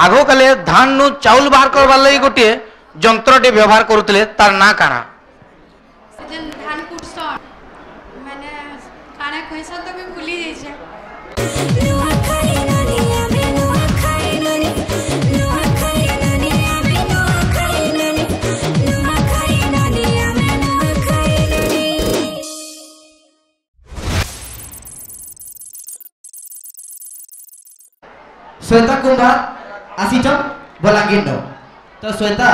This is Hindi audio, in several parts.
आगो काले धान नु चाउल बाहर करबार लगी गोटे जंत्रटे व्यवहार करुतले तार ना काना जन धान कुटसन माने काना कहसन तो मैं भूली जाई छै श्वेता कुमार आसीच बलांगीर नो तो श्वेता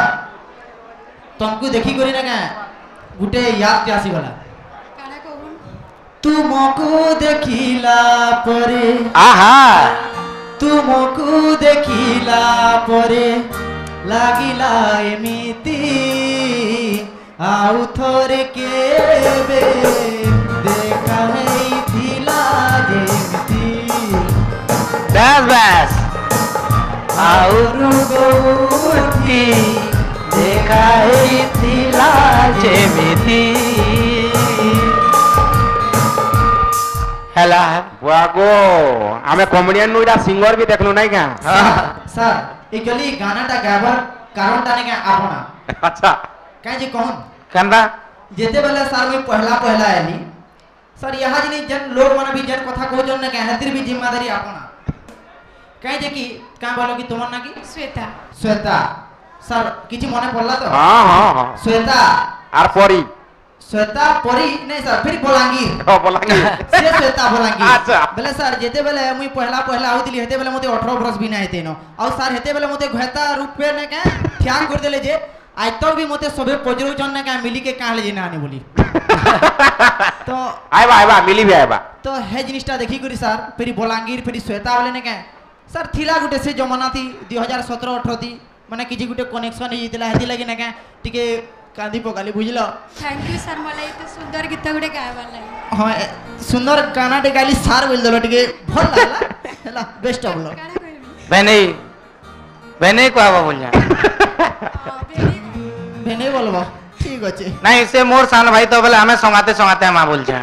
तुमको देखी करी ना गुटे याद के आसी गला काना कहून तुमको देखिला परे आहा तुमको देखिला परे लागिला एमिति आउ थोरे केबे देखा हेइथिला जेमिति बस बस आउरु गोठी देखा हेइथिला जेमिति हला वागो आमे कॉमेडियन नु इडा सिंगर भी देखलु नाही का सर एक्चुअली गाना टा गाबर कारण ताने के आपना अच्छा काहे जे कहन कंदा जेते बेले सर में पहला आली सर यहाँ जनी जन लोग मन भी जन कथा को जन के हतिर भी जिम्मेदारी आपना काहे जे कि का बोलो कि तुमन ना कि श्वेता श्वेता सर किछि मने पड़ला तो हां हां हां श्वेता आर परी श्वेता परी नहीं सर फिर बलांगीर हां बलांगीर से श्वेता बलांगीर अच्छा बेले सर जेते बेले मुई पहला आउतिली हेते बेले मते 18 बरस भी ना हेते नो और सर हेते बेले मते घता रूप पे ने के ध्यान कर देले जे आज तक भी मते सबे पजरू जन ने का मिली के काले जे ना आने बोली तो आइबा मिली भी आइबा तो हे जिनिसटा देखी करी सर फिर बलांगीर फिर श्वेता वाले ने के सर थिला गुटे से जमाना थी 2017 18 थी माने किछि गुटे कनेक्शन ही दिला हेती लगी ने के टिके कांदी पकाली बुझलो थैंक यू सर मलाई तो सुंदर गीत गुडे गायबार लागि हां सुंदर गाना टे गाली सार बोल देलो टिके भल लागला हला बेस्ट ऑफ लक काना कहबी बने को आवा बोल जा भेने बोलबो ठीक अछि नहीं से मोर सान भाई तो बोले हमें संगाते हम बोल जा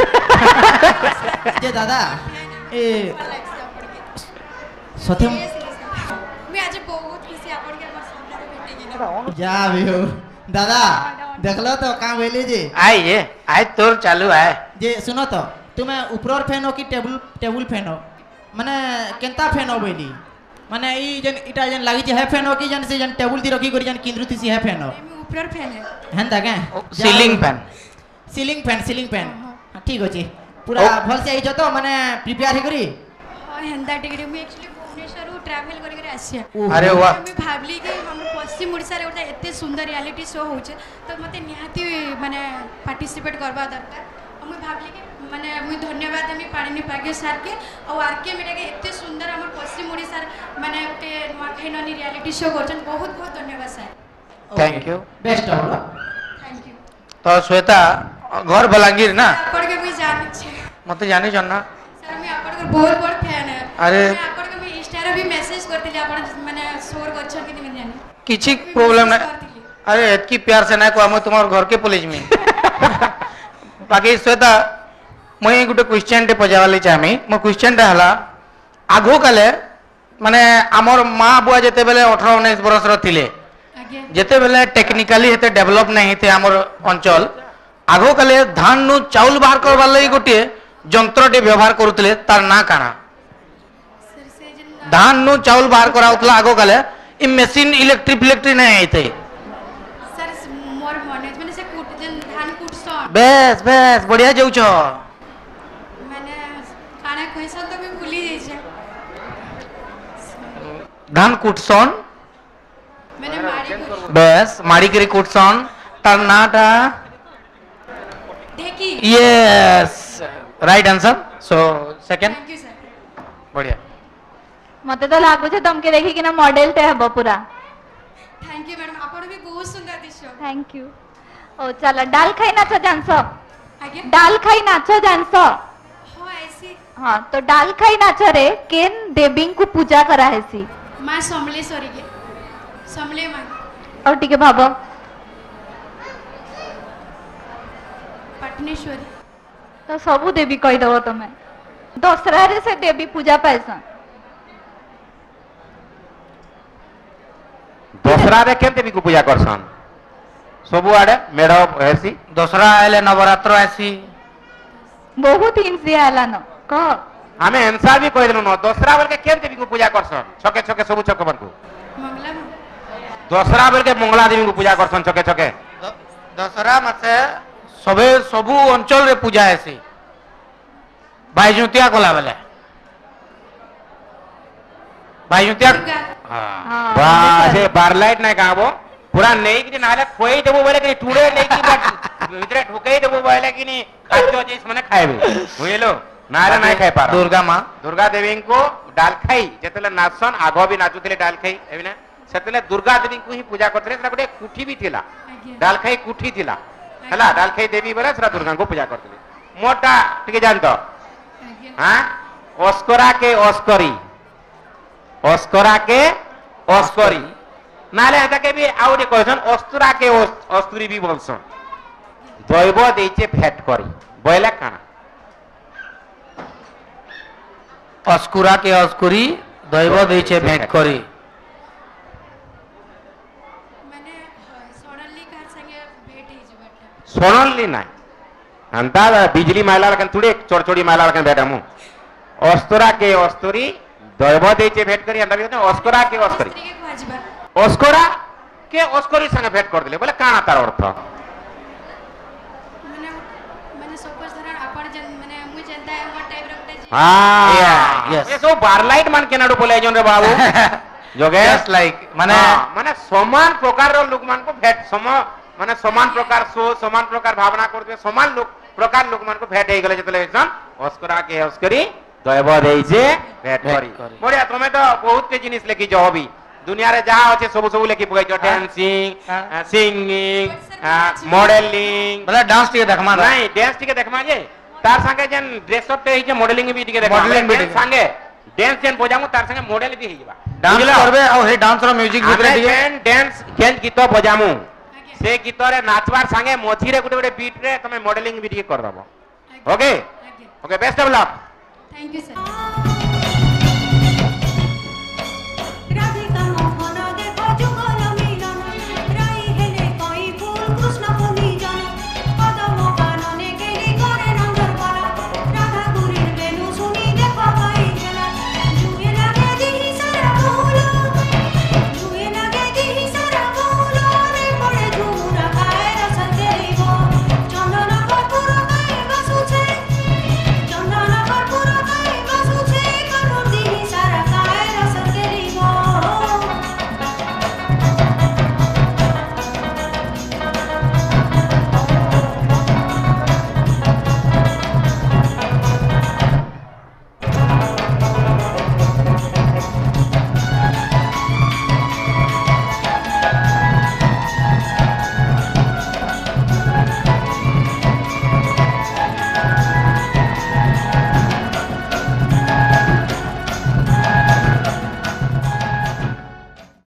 जे दादा ए सथे मैं आज बहुत खुशी आपन के हमर सामने भेटे गेल जा भी हो दादा देखलो तो का बोले जे आए तोर चालू है जे सुनो तो तुम्हें ऊपर फैन हो कि टेबल फैन हो माने केंता फैन हो बोली माने ई जन इटा जन लागी जे है फैन हो कि जन से जन टेबल दी रखी करी जन किंद्रुति सी है फैन हो मैं ऊपर फैन है हेंता के सीलिंग फैन हां ठीक अछि पूरा भल से आई जो तो माने प्रिपेयर ही करी हां हेंता टिकरी मैं एक्चुअली भुवनेश्वर ट्रैवल करके आसी अरे वाह मैं भाबली कि हम पश्चिम ओडिसा रे ओटा एते सुंदर रियलिटी शो होचे तो मते निहाती माने पार्टिसिपेट करबा दरकार हम भाबली कि माने मुई धन्यवाद हम पाणिनी पागे सर के और आरके मीडिया के एते सुंदर हमर पश्चिम ओडिसा माने ओटे नवाखैननी रियलिटी शो करछन बहुत बहुत धन्यवाद sir thank you best of luck thank you तो श्वेता घर बलांगीर ना आपड़ के मुई जानि छे मते जानि जन ना सर मैं आपड़ के बहुत बड़ फैन है अरे मैं आपड़ के मैं इंस्टा रे भी मैसेज करतिले आपड़ माने शोर करछन कि नहीं जानि किछि प्रॉब्लम ना अरे एतकी प्यार से ना को हम तुम्हार घर के पुलिस में बाकी श्वेता मुई गुटे क्वेश्चन टे पजावाली चाहमी मो क्वेश्चन टा हला आगो काले माने हमर मां बुआ जेते बेले 18 19 बरस र थिले आगे जेते बेले टेक्निकली हेते डेवलप नहीं थे हमर अंचल आगो काले धान नु चाउल बाहर करबार लगी गोटे जंत्रटे व्यवहार करुतले तार ना काना सर से जन धान नु चाउल बाहर कराउतला आगो काले ई मशीन इलेक्ट्रिक नहीं आइते सर मोर मने माने से कुट जन धान कुटसन बेस बढ़िया जाऊ छ माने काना कहसन तो मैं भूली जाई छै धान कुटसन मैंने मारी को बेस माड़ी करी कुटसन तार नाटा देखी yes right answer so second thank you sir बढ़िया मते तो लागु छे तुमके देखि कि ना मॉडल ते हबो पूरा थैंक यू मैडम आपण भी बहुत सुंदर दिसो थैंक यू ओ चला डाल खाई नाच जानस आगे डाल खाई नाच जानस हां ऐसी हां तो डाल खाई नाच रे केन देवी को पूजा करा हेसी मां समलेश्वरी के समले मां और टिके भाबो पटनेश्वरी तो सबू देवी कही दबो तमे दसरा रे से देवी पूजा पाइसन दसरा रे केन देवी को पूजा करसन सबु आडे मेढ हेसी दसरा आइले नवरात्र आसी बहुत हिंस दिया हलान कह हमें आंसर भी कह देनु न दसरा बेल के केन देवी को पूजा करसन छके छके सबु छक बन को मंगला दसरा बेल के मंगला देवी को पूजा करसन छके छके दसरा मासे सबे सबु अंचल रे पूजा आसी भाईजुतिया कोला बेले भाईजुतिया दुर्गा हां वाह से बारलाइट नाही काबो पूरा नहीं कि नाले खोई देबो बोले कि टुडे नहीं कि भीतर ठुकई देबो बोले कि नहीं खाजो जिस मने खाएबे बुझलो नाले नहीं खाई पारा दुर्गा मां दुर्गा देवी को डाल खाई जेतले नाचन आगो भी नाचुतिले डाल खाई एबिना सेतले दुर्गा देवी को ही पूजा करतले सेटा गोटे कुठी भी थिला डाल खाई कुठी थिला हला डाल खाई देवी बोले सेटा दुर्गा को पूजा करतले मोटा टिके जानतो हां अस्करा के अस्करी अस्करा के अस्करी नाले एटा के भी आउरे कहसन अस्तुरा के अस्तुरी भी बोलसन दैव देइचे भेट करी बोले काना अस्कुरा के अस्कुरी दैव देइछे भेंट करी माने सोनली कार संगे भेट ही जबटा सोनली नाही अंता बिजली मायला लकन तुडे चोरचोडी मायला लकन बेटामु अस्तुरा के अस्तुरी दैव देइचे भेट करी अंता भी अस्करा के अस्करी स्त्री के खोजबा अस्करा के अस्करी संगे भेट कर दिले बोले काना तार अर्थ माने माने सपोज धरण आपण जन माने मु जनता हमर टाइप रखते हां Yeah, yes. ये सब बारलाइट मान के नाडू बोले जोन रे बाबू जोगे जस्ट लाइक माने माने समान प्रकार रो लोक मान को भेट माने समान प्रकार सोच समान प्रकार भावना करते समान लोक प्रकार लोक मान को भेट हे गेले जतले सन अस्करा के अस्करी दैव देइछे भेट करी करी। बढ़िया तुमे तो बहुत के जिनिस लेखि जो हबी दुनिया रे जहां अछि सब सब लेखि पगै जो डांसिंग हाँ। सिंगिंग मॉडलिंग बोले डांस टिके देखमा ना नहीं डांस टिके देखमा जे तार संगे जन ड्रेस अप ते मॉडलिंग भी टिके देखमा Modeling भी Dance टिके। संगे डांस जन बजामु तार संगे मॉडल भी हिजबा डांस करबे और हे डांस रो म्यूजिक भितरे आमे टिके जेन डांस जेन गीत बजामु से गीत रे नाचबार संगे मझी रे गुटे गुटे बीट रे तमे मॉडलिंग भी टिके कर दबो okay okay best of luck thank you sir